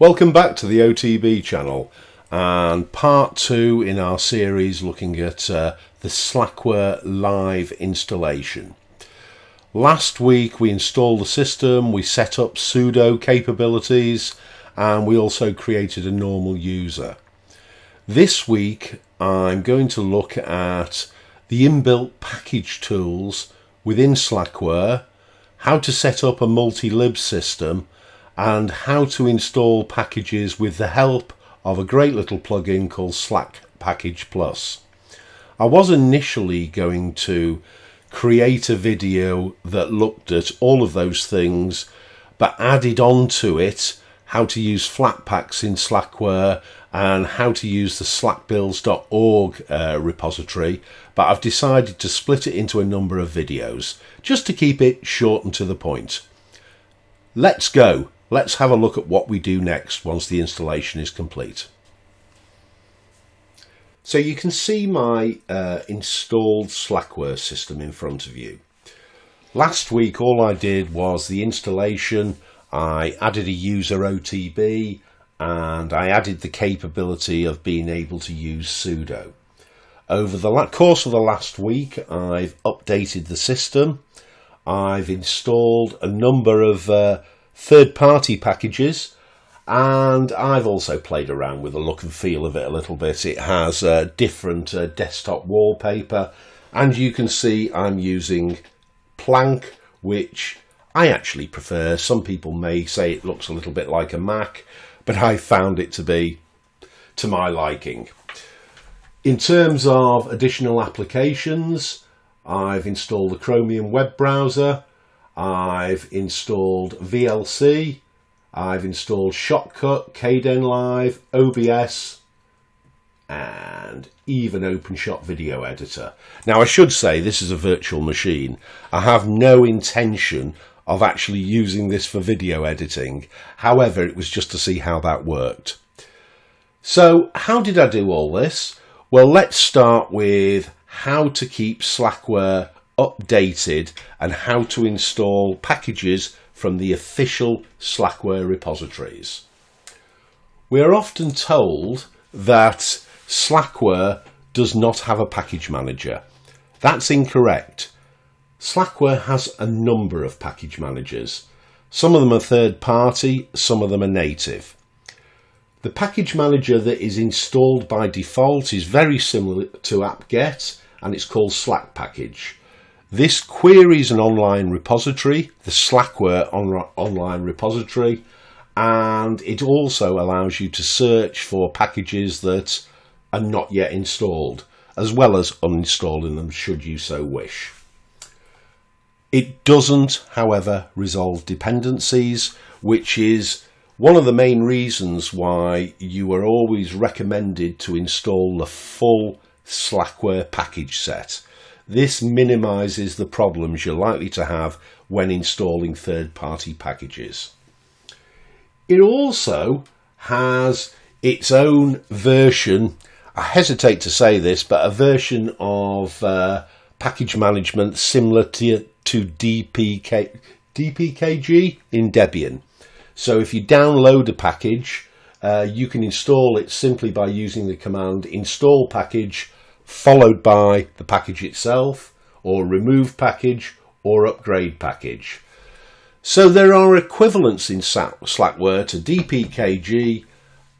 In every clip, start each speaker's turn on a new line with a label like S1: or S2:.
S1: Welcome back to the OTB channel and part 2 in our series looking at the Slackware live installation. Last week we installed the system, we set up sudo capabilities, and we also created a normal user. This week I'm going to look at the inbuilt package tools within Slackware, how to set up a multi-lib system, and how to install packages with the help of a great little plugin called Slackpkg. I was initially going to create a video that looked at all of those things, but added on to it how to use Flatpaks in Slackware and how to use the slackbuilds.org repository, but I've decided to split it into a number of videos just to keep it short and to the point. Let's go. Let's have a look at what we do next once the installation is complete. So you can see my installed Slackware system in front of you. Last week all I did was the installation. I added a user OTB and I added the capability of being able to use sudo. Over the course of the last week I've updated the system. I've installed a number of third-party packages, and I've also played around with the look and feel of it a little bit. It has a different desktop wallpaper, and you can see I'm using Plank, which I actually prefer. Some people may say it looks a little bit like a Mac, but I found it to be to my liking. In terms of additional applications, I've installed the Chromium web browser, I've installed VLC, I've installed Shotcut, Kdenlive, OBS, and even OpenShot video editor. Now I should say this is a virtual machine. I have no intention of actually using this for video editing. However, it was just to see how that worked. So how did I do all this? Well, let's start with how to keep Slackware updated and how to install packages from the official Slackware repositories. We are often told that Slackware does not have a package manager. That's incorrect. Slackware has a number of package managers. Some of them are third party, some of them are native. The package manager that is installed by default is very similar to apt-get, and it's called Slackpkg. This queries an online repository, the Slackware online repository, and it also allows you to search for packages that are not yet installed, as well as uninstalling them should you so wish. It doesn't, however, resolve dependencies, which is one of the main reasons why you are always recommended to install the full Slackware package set. This minimises the problems you're likely to have when installing third-party packages. It also has its own version, I hesitate to say this, but a version of package management similar to Dpkg in Debian. So if you download a package, you can install it simply by using the command install package followed by the package itself, or remove package, or upgrade package. So there are equivalents in Slackware to Dpkg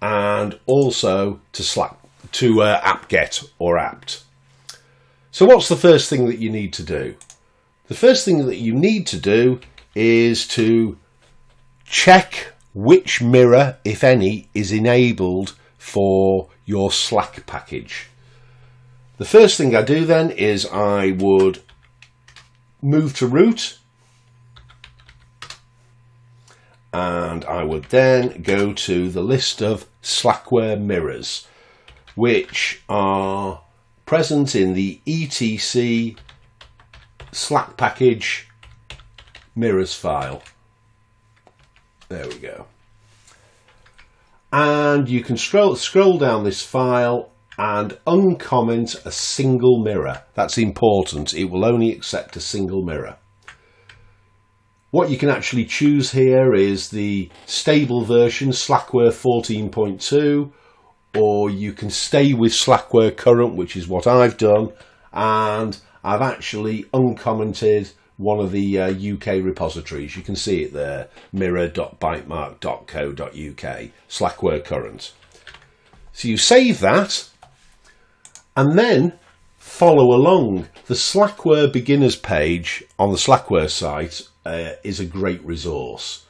S1: and also to apt-get or apt. So what's the first thing that you need to do? The first thing that you need to do is to check which mirror, if any, is enabled for your Slack package. The first thing I do then is I would move to root, and I would then go to the list of Slackware mirrors, which are present in the etc Slackpkg mirrors file. There we go. And you can scroll down this file and uncomment a single mirror. That's important. It will only accept a single mirror. What you can actually choose here is the stable version, Slackware 14.2, or you can stay with Slackware current, which is what I've done, and I've actually uncommented one of the UK repositories. You can see it there, mirror.bytemark.co.uk, Slackware current. So you save that, and then follow along. The Slackware beginners page on the Slackware site is a great resource.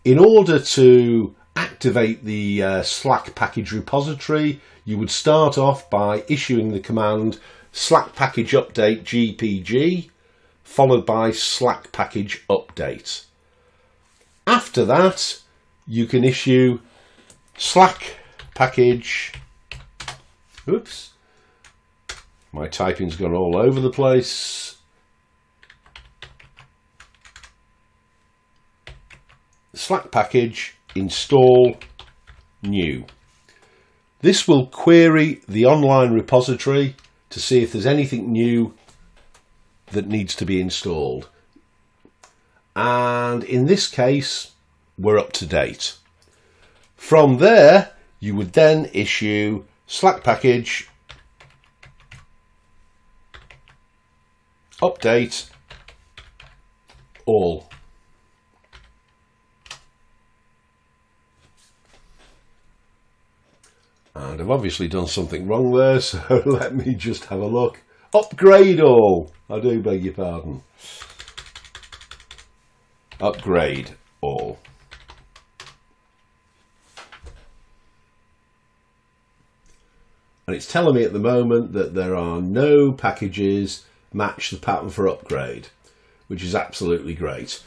S1: In order to activate the Slackpkg repository, you would start off by issuing the command Slackpkg update gpg, followed by Slackpkg update. After that, you can issue Slackpkg. Oops, my typing's gone all over the place. Slackpkg install new. This will query the online repository to see if there's anything new that needs to be installed. And in this case, we're up to date. From there, you would then issue Slackpkg update all. And I've obviously done something wrong there, so let me just have a look. Upgrade all. I do beg your pardon. Upgrade all. And it's telling me at the moment that there are no packages match the pattern for upgrade, which is absolutely great.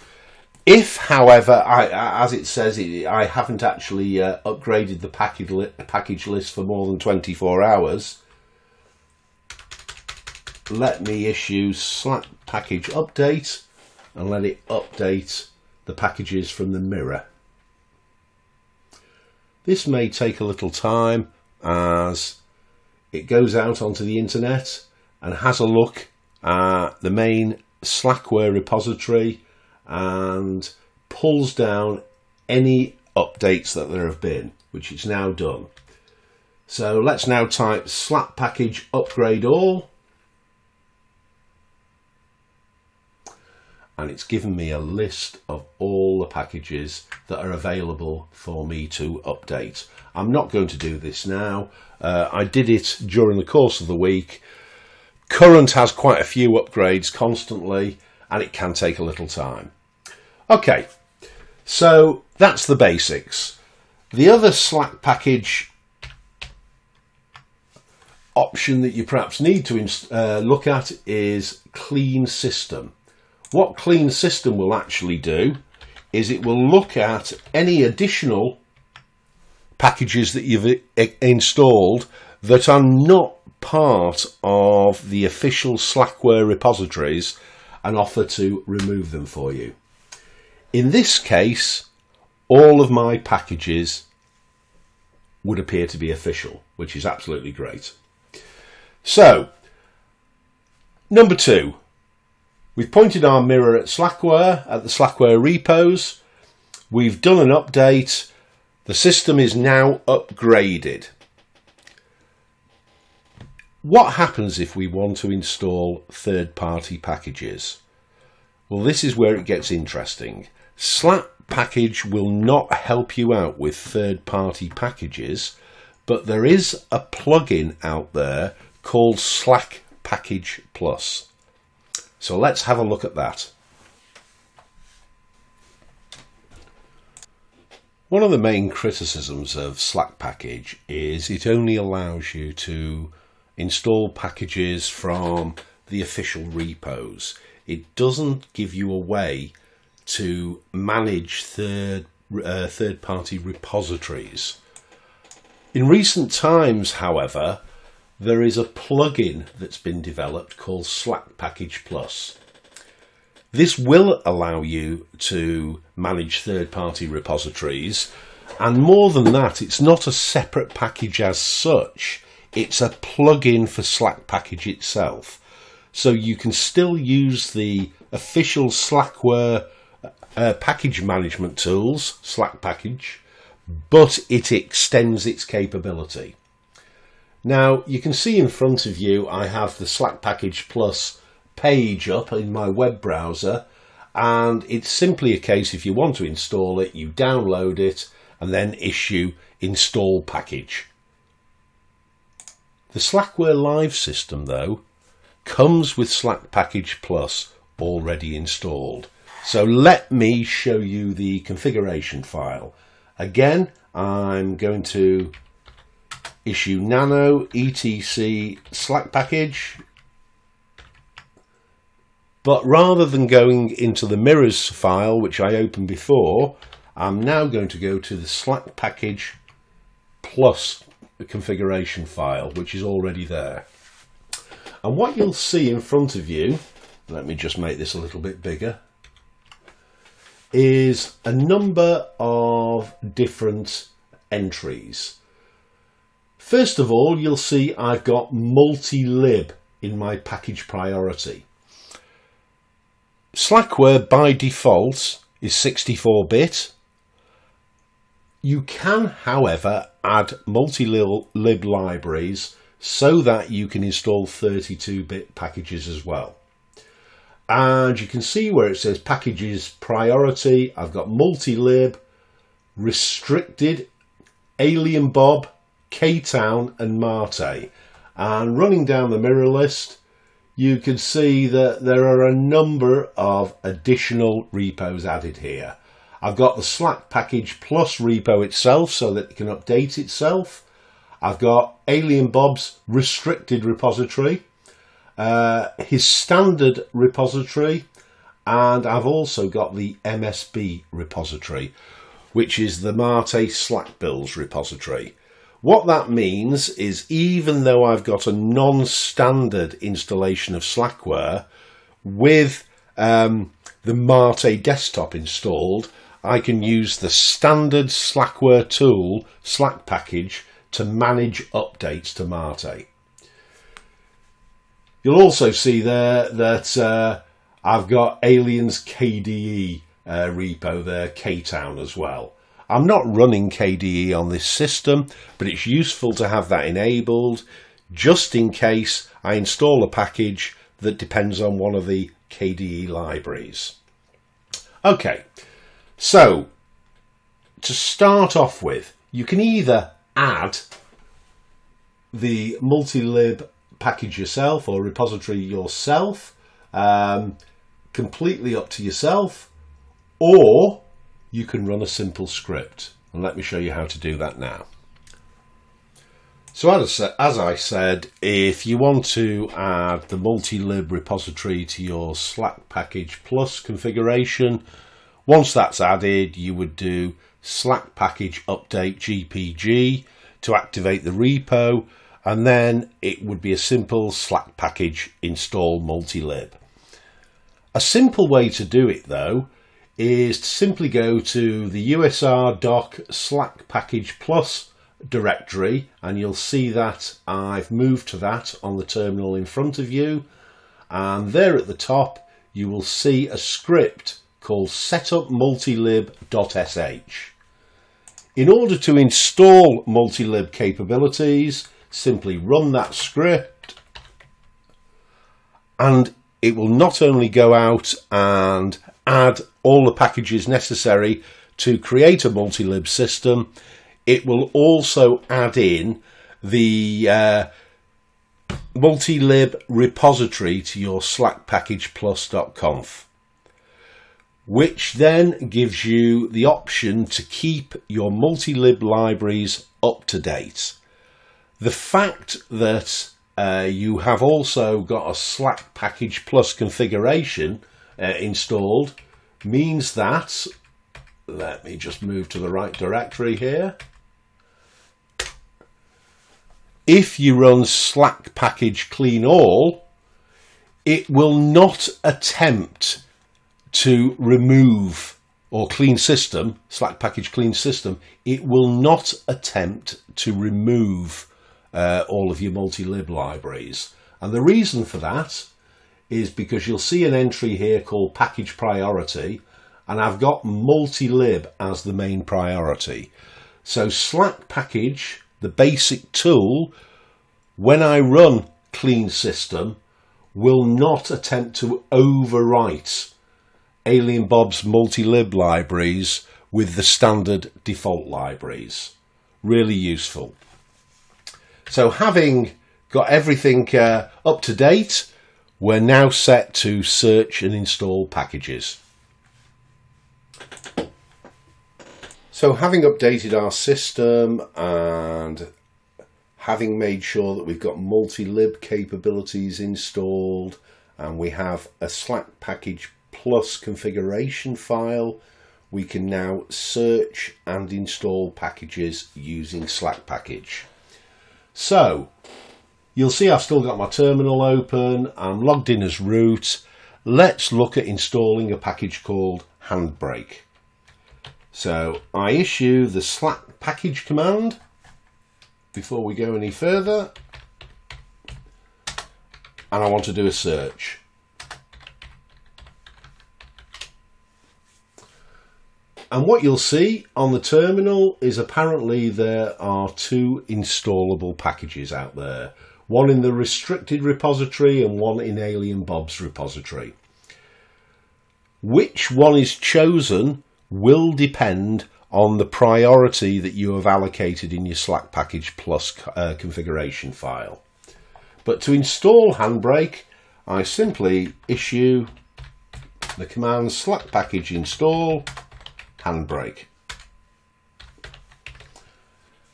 S1: If, however, as it says, I haven't actually upgraded the package list for more than 24 hours, let me issue Slackpkg update and let it update the packages from the mirror. This may take a little time as it goes out onto the internet and has a look at the main Slackware repository and pulls down any updates that there have been, which it's now done. So let's now type Slackpkg upgrade all, and it's given me a list of all the packages that are available for me to update. I'm not going to do this now. I did it during the course of the week. Current has quite a few upgrades constantly, and it can take a little time. Okay, so that's the basics. The other Slackpkg option that you perhaps need to look at is Clean System. What Clean System will actually do is it will look at any additional packages that you've installed that are not part of the official Slackware repositories and offer to remove them for you. In this case, all of my packages would appear to be official, which is absolutely great. So, number 2, we've pointed our mirror at Slackware, at the Slackware repos. We've done an update. The system is now upgraded. What happens if we want to install third-party packages? Well, this is where it gets interesting. Slackpkg will not help you out with third-party packages, but there is a plugin out there called Slackpkg Plus. So let's have a look at that. One of the main criticisms of Slackpkg is it only allows you to install packages from the official repos. It doesn't give you a way to manage third-party repositories. In recent times, however, there is a plugin that's been developed called Slackpkg Plus. This will allow you to manage third-party repositories, and more than that, it's not a separate package as such. It's a plugin for Slackpkg itself. So you can still use the official Slackware package management tools, Slackpkg, but it extends its capability. Now you can see in front of you I have the Slackpkg Plus page up in my web browser, and it's simply a case, if you want to install it, you download it and then issue install package. The Slackware Live system though comes with Slackpkg Plus already installed. So let me show you the configuration file. Again, I'm going to issue nano etc Slackpkg, but rather than going into the mirrors file which I opened before, I'm now going to go to the Slackpkg Plus configuration file, which is already there. And what you'll see in front of you, let me just make this a little bit bigger, is a number of different entries. First of all, you'll see I've got multi-lib in my package priority. Slackware by default is 64-bit. You can, however, add multi-lib libraries so that you can install 32-bit packages as well. And you can see where it says packages priority, I've got multi-lib, restricted, Alien Bob, K-Town and Mate. And running down the mirror list, you can see that there are a number of additional repos added here. I've got the Slackpkg Plus repo itself so that it can update itself. I've got Alien Bob's restricted repository, his standard repository, and I've also got the MSB repository, which is the Mate Slack builds repository. What that means is, even though I've got a non-standard installation of Slackware with the Mate desktop installed, I can use the standard Slackware tool, Slackpkg, to manage updates to Mate. You'll also see there that I've got Alien's KDE repo there, K-Town as well. I'm not running KDE on this system, but it's useful to have that enabled just in case I install a package that depends on one of the KDE libraries. Okay, so to start off with, you can either add the multi-lib package yourself or repository yourself, completely up to yourself, or you can run a simple script, and let me show you how to do that now. So as I said, if you want to add the multi-lib repository to your Slackpkg Plus configuration, once that's added, you would do Slackpkg update GPG to activate the repo, and then it would be a simple Slackpkg install multi-lib. A simple way to do it though is to simply go to the USR doc Slackpkg Plus directory, and you'll see that I've moved to that on the terminal in front of you, and there at the top you will see a script called setupmultilib.sh. In order to install multi-lib capabilities, simply run that script, and it will not only go out and add all the packages necessary to create a multi-lib system, it will also add in the multi-lib repository to your slackpkgplus.conf, which then gives you the option to keep your multi-lib libraries up to date. The fact that you have also got a Slackpkg Plus configuration installed means that, let me just move to the right directory here, if you run Slackpkg clean all, it will not attempt to remove, or clean system, Slackpkg clean system, it will not attempt to remove all of your multi-lib libraries. And the reason for that is because you'll see an entry here called package priority, and I've got multi-lib as the main priority. So Slackpkg, the basic tool, when I run clean system, will not attempt to overwrite Alien Bob's multi-lib libraries with the standard default libraries. Really useful. So having got everything up to date, we're now set to search and install packages. So having updated our system and having made sure that we've got multi-lib capabilities installed and we have a Slackpkg plus configuration file, we can now search and install packages using Slackpkg. So you'll see I've still got my terminal open, I'm logged in as root. Let's look at installing a package called Handbrake. So I issue the Slackpkg command before we go any further, and I want to do a search. And what you'll see on the terminal is apparently there are two installable packages out there. One in the restricted repository and one in Alien Bob's repository. Which one is chosen will depend on the priority that you have allocated in your Slackpkg plus configuration file. But to install Handbrake, I simply issue the command Slackpkg install Handbrake.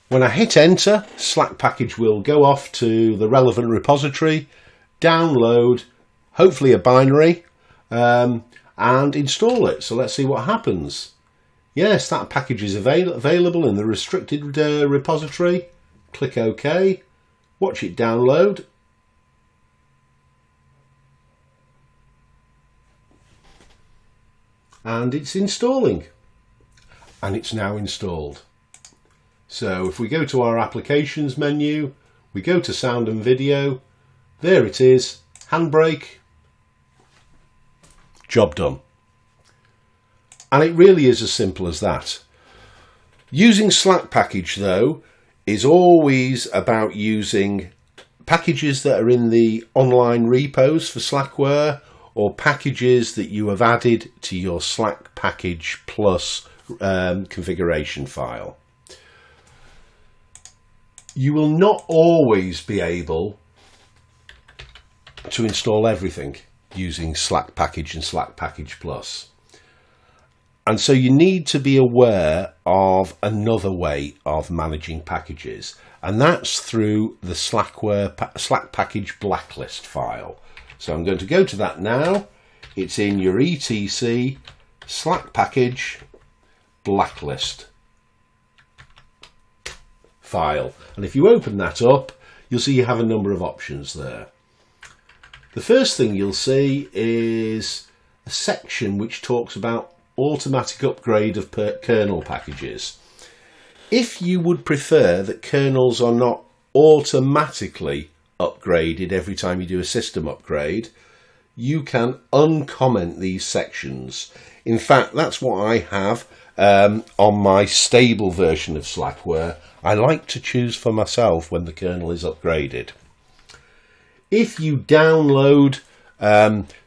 S1: When I hit enter, Slackpkg will go off to the relevant repository, download, hopefully a binary, and install it. So let's see what happens. Yes, that package is available in the restricted repository. Click OK. Watch it download. And it's installing. And it's now installed. So if we go to our applications menu, we go to sound and video, there it is, Handbrake, job done. And it really is as simple as that. Using Slackpkg though is always about using packages that are in the online repos for Slackware or packages that you have added to your Slackpkg plus configuration file. You will not always be able to install everything using Slackpkg and Slackpkg plus. And so you need to be aware of another way of managing packages, and that's through the Slackpkg blacklist file. So I'm going to go to that now. It's in your etc Slackpkg blacklist file, and if you open that up, you'll see you have a number of options there. The first thing you'll see is a section which talks about automatic upgrade of kernel packages. If you would prefer that kernels are not automatically upgraded every time you do a system upgrade, you can uncomment these sections. In fact, that's what I have on my stable version of Slackware. I like to choose for myself when the kernel is upgraded. If you download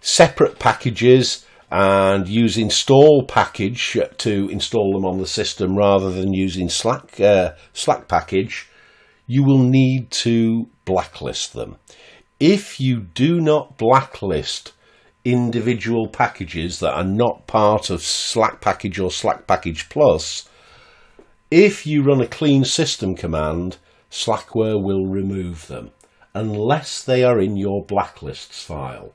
S1: separate packages and use install package to install them on the system rather than using Slackpkg, you will need to blacklist them. If you do not blacklist individual packages that are not part of Slackpkg or Slackpkg plus, if you run a clean system command, Slackware will remove them unless they are in your blacklists file.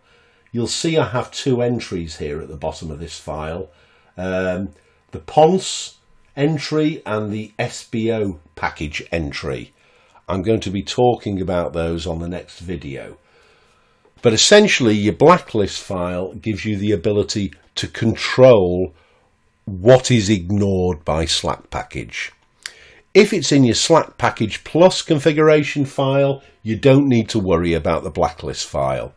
S1: You'll see I have two entries here at the bottom of this file, the PONS entry and the SBO package entry. I'm going to be talking about those on the next video. But essentially your blacklist file gives you the ability to control what is ignored by Slackpkg. If it's in your Slackpkg plus configuration file, you don't need to worry about the blacklist file.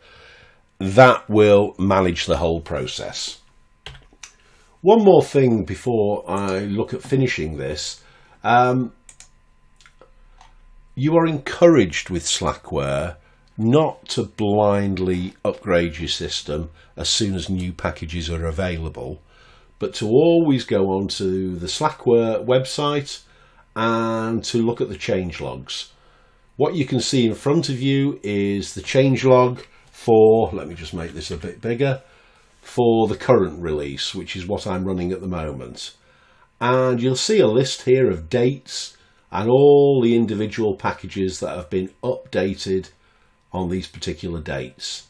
S1: That will manage the whole process. One more thing before I look at finishing this. You are encouraged with Slackware not to blindly upgrade your system as soon as new packages are available, but to always go onto the Slackware website and to look at the changelogs. What you can see in front of you is the changelog for, let me just make this a bit bigger, for the current release, which is what I'm running at the moment. And you'll see a list here of dates and all the individual packages that have been updated on these particular dates.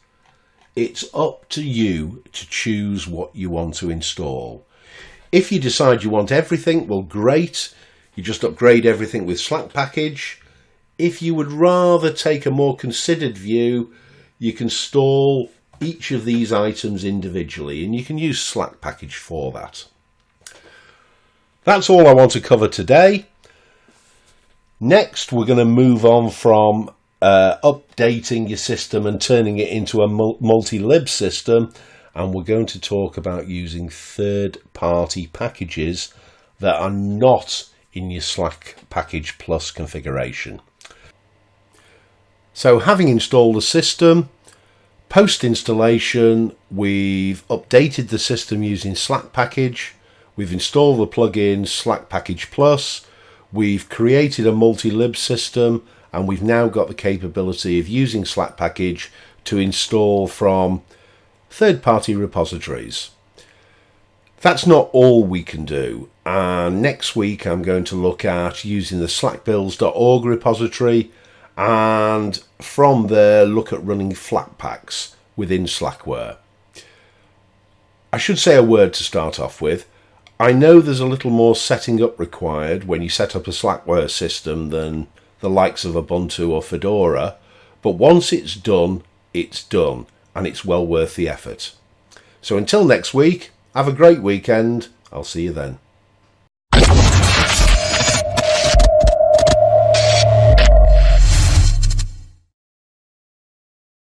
S1: It's up to you to choose what you want to install. If you decide you want everything, well, great. You just upgrade everything with Slackpkg. If you would rather take a more considered view, you can install each of these items individually, and you can use Slackpkg for that. That's all I want to cover today. Next, we're going to move on from updating your system and turning it into a multi-lib system, and we're going to talk about using third-party packages that are not in your Slackpkg Plus configuration. So, having installed the system, post-installation, we've updated the system using Slackpkg, we've installed the plugin Slackpkg Plus, we've created a multi-lib system, and we've now got the capability of using Slackpkg to install from third-party repositories. That's not all we can do, and next week I'm going to look at using the slackbuilds.org repository, and from there look at running Flatpaks within Slackware. I should say a word to start off with. I know there's a little more setting up required when you set up a Slackware system than the likes of Ubuntu or Fedora, but once it's done, and it's well worth the effort. So until next week, have a great weekend. I'll see you then.